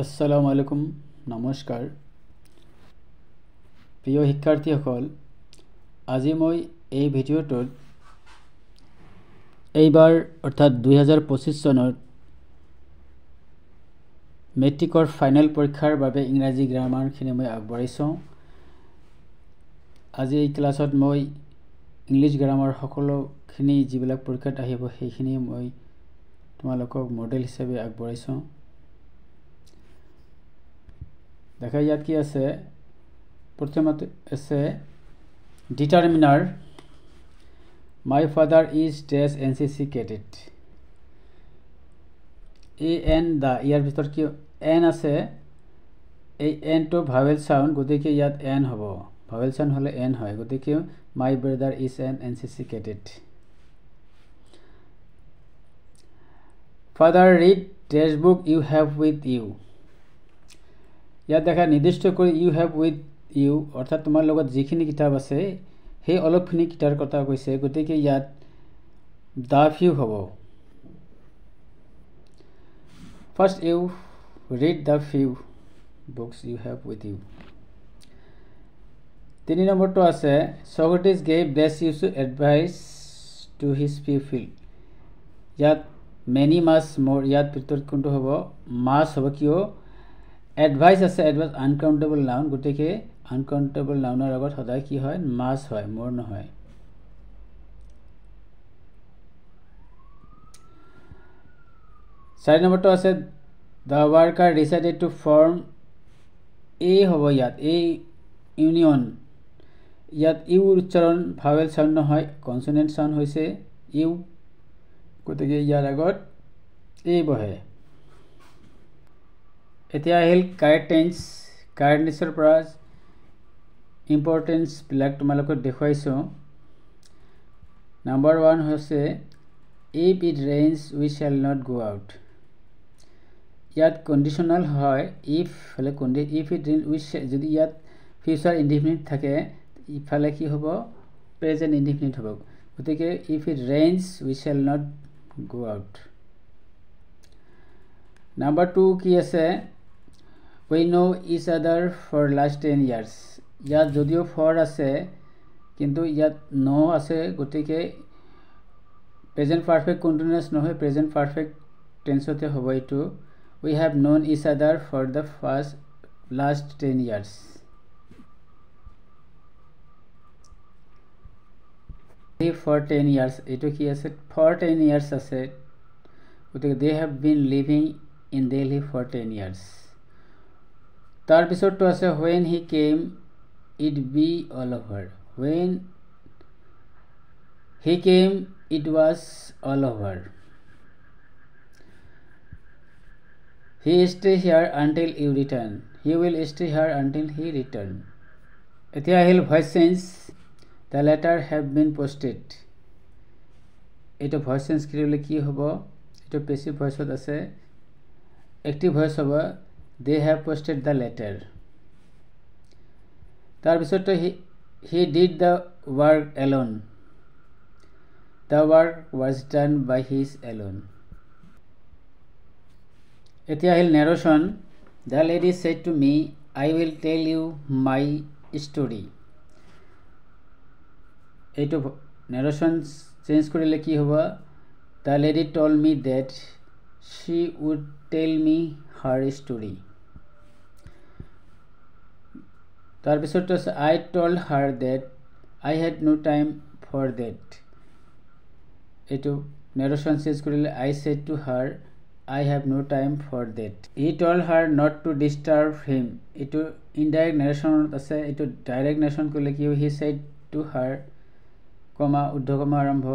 আসসালামু আলাইকুম নমস্কাৰ প্ৰিয় শিক্ষাৰ্থীসকল আজি মই এই ভিডিঅ'টোত এইবাৰ অৰ্থাৎ 2025 চনৰ মেট্ৰিকৰ ফাইনেল পৰীক্ষাৰ বাবে ইংৰাজী গ্ৰামাৰখিনি মই আগবঢ়াইছো আজি এই ক্লাছত মই ইংলিছ গ্ৰামাৰ সকলোখিনি যিবিলাক পৰীক্ষাত আহিব সেইখিনি মই তোমালোকক মডেল হিচাপে আগবঢ়াইছো দেখা ইয়াত কি আছে প্ৰথমতে আছে determiner My father is dash NCC cadet an the ইয়াৰ ভিতৰত কি n আছে এই n to vowel sound গতিকে ইয়াত n হ'ব vowel sound হলে n হয় গতিকে my brother is an NCC cadet Father read dash book you have with you ইয়াত দেখা নিৰ্দিষ্ট কৰি you have with you অৰ্থাৎ তোমাৰ লগত যিখিনি কিতাপ আছে হে অলপখিনি কিতাৰ কথা কৈছে গতিকে ইয়াত the few হ'ব First you read the few books you have with you তিনি নম্বৰটো আছে Socrates gave best useful advice to his pupil ইয়াত many much more ইয়াত ভিতৰত কোনটো হ'ব much হ'ব কিয় advice আছে advice uncountable noun গতিকে uncountable nounৰ আগত সদায় কি হয় much হয় more নহয় চাৰি নম্বৰটো আছে the worker decided to form a হ'ব ইয়াত a union ইয়াত ইউ উচ্চাৰণ vowel sound নহয় consonant sound হৈছে ইউ গতিকে ইয়াৰ আগত a বহে এতিয়া আহিল কাৰেক্ট টেন্সৰ পৰা ইম্পৰ্টেন্স বিলাক তোমালোকক দেখুৱাইছো নাম্বাৰ 1 হৈছে if it rains we shall not go out ইয়াত কন্ডিশনাল হয় if হলে if it rains we যদি ইয়াত ফিউচাৰ ইনডিফিনিট থাকে ইফালে কি হ'ব প্ৰেজেন্ট ইনডিফিনিট হ'ব গতিকে if it rains we shall not go out number 2 কি আছে we know each other for last 10 years ইয়াত যদিও for আছে কিন্তু ইয়াত no আছে গতিকে present perfect continuous নহয় present perfect tense হতে হ'ব এটো we have known each other for the last 10 years for 10 years এটো কি আছে for 10 years আছে গতিকে they have been living in Delhi for 10 years তাৰ পিছৰটো আছে when he came it be all over when he came it was all over he stay here until you return he will stay here until he return এতিয়া আহিল voice change the letter have been posted এটা voice change কৰিলে কি হ'ব এটা passive voice ত আছে active voice হ'ব they have posted the letter তাৰ পিছৰটো he did the work alone the work was done by his alone এতিয়া আহিল narration the lady said to me I will tell you my story এইটো narration change কৰিলে কি হ'ব the lady told me that she would tell me her story তাৰ পিছৰটো আছে I told her that I had no time for that এইটো narration change কৰিলে I said to her I have no time for that he told her not to disturb him এইটো indirect narration আছে এইটো direct narration কৰিলে কি he said to her comma উদ্ধকমা আৰম্ভ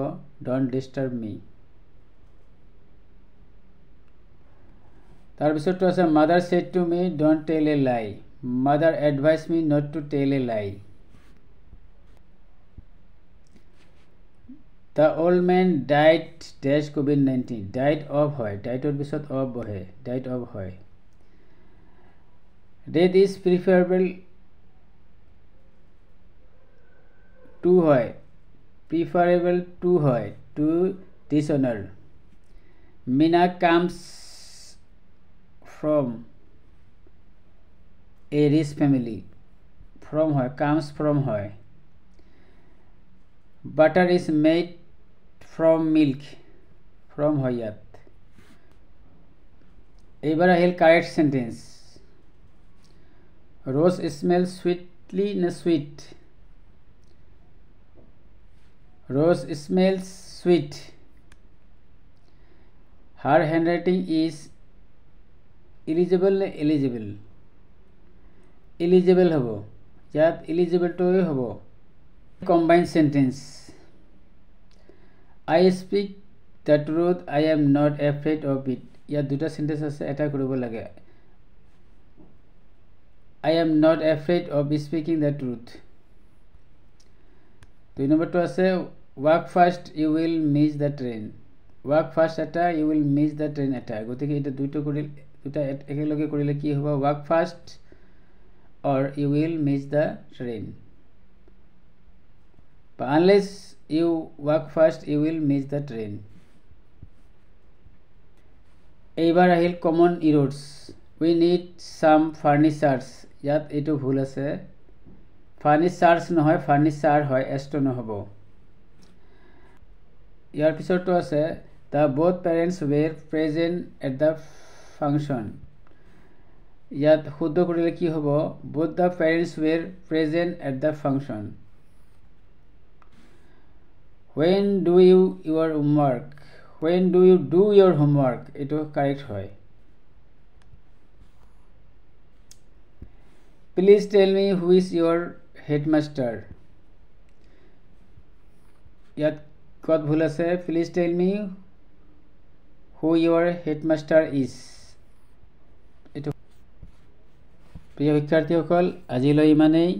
don't disturb me তাৰ পিছৰটো আছে mother said to me don't tell a lie mother advised me not to tell a lie the old man died dash COVID-19 died of হয় died or পিছত of বহে died of হয় death is preferable to হয় preferable to হয় to dishonor Mina comes from a rich family. From hoy comes from hoy. Butter is made from milk. From hoy ইয়াত এবার আহিল correct sentence Rose smells sweetly na sweet. Rose smells sweet. Her handwriting is illegible na eligible. Eligible hobo. Yat eligible to hobo. Combined sentence. I speak the truth. I am not afraid of it. Yat duta sentence ase eta koribo lage. I am not afraid of speaking the truth. 2 number 2 ase walk fast you will miss the train. Walk fast eta you will miss the train eta gotike eta duito koril duta ekeloge korile ki hoba walk fast or you will miss the train. But unless you walk fast you will miss the train. Eibar ahil common errors. We need some furnitures. ইয়াত এটো ভুল আছে furnitures নহয় furniture হয় এস্টো নহব ইয়ার পিছৰটো আছে the both parents were present at the function ইয়াত শুদ্ধ কৰিলে কি হ'ব both the parents were present at the function when do you do your homework এটো কারেক্ট হয় Please tell me who is your headmaster. Yat kot bhul ase. Please tell me who your headmaster is. Eto priya শিক্ষাৰ্থীসকল আজিলৈ ইমানেই